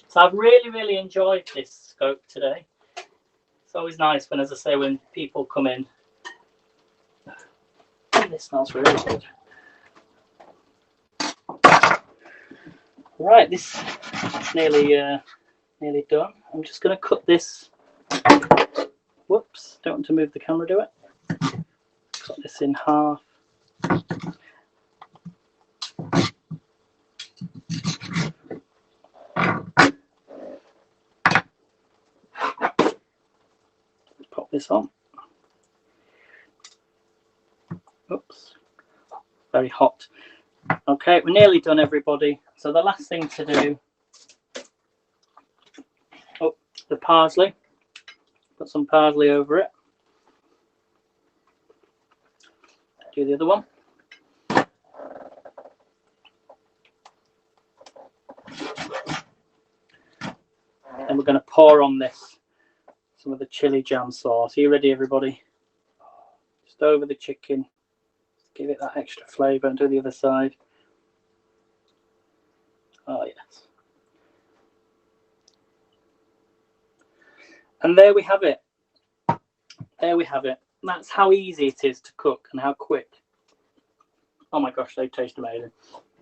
So I've really enjoyed this scope today. It's always nice when, as I say, when people come in. Oh, this smells really good. Right, this is nearly done. I'm just going to cut this. Whoops, don't want to move the camera, do it. Cut this in half. Pop this on. Oops, very hot. Okay, we're nearly done, everybody. So the last thing to do, oh, the parsley. Put some parsley over it. Do the other one. And we're going to pour on this some of the chili jam sauce. Are you ready, everybody? Just over the chicken. Give it that extra flavour and do the other side. Oh, yes. And there we have it. There we have it. That's how easy it is to cook and how quick. Oh my gosh, they taste amazing.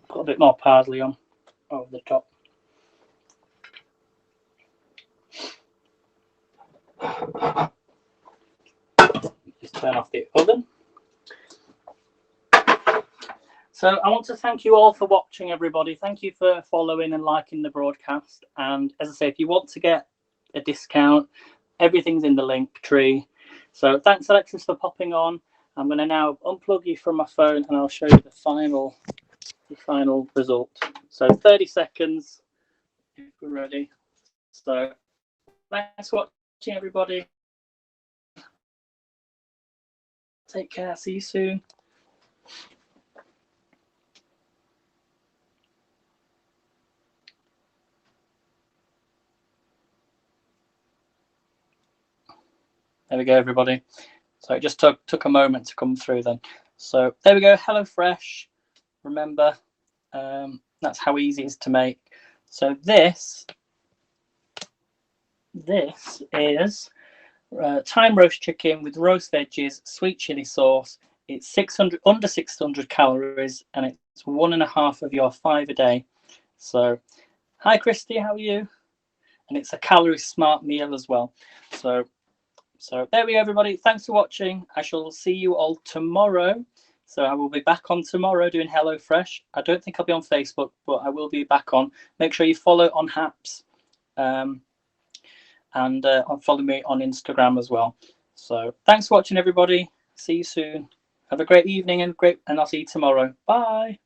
Put a bit more parsley on over the top. Just turn off the oven. So I want to thank you all for watching, everybody. Thank you for following and liking the broadcast. And as I say, if you want to get a discount, everything's in the link tree. So thanks, Alexis, for popping on. I'm going to now unplug you from my phone and I'll show you the final result. So 30 seconds if we're ready. So thanks for watching, everybody. Take care. See you soon. There we go, everybody. So it just took a moment to come through then. So there we go, Hellofresh. Remember, that's how easy it is to make. So this is thyme roast chicken with roast veggies, sweet chili sauce. It's under 600 calories, and it's 1.5 of your 5 a day. So, hi Christy, how are you? And it's a calorie smart meal as well. So there we go, everybody. Thanks for watching. I shall see you all tomorrow. So I will be back on tomorrow doing Hellofresh. I don't think I'll be on Facebook, but I will be back on. Make sure you follow on Haps. And follow me on Instagram as well. So thanks for watching, everybody. See you soon. Have a great evening and I'll see you tomorrow. Bye.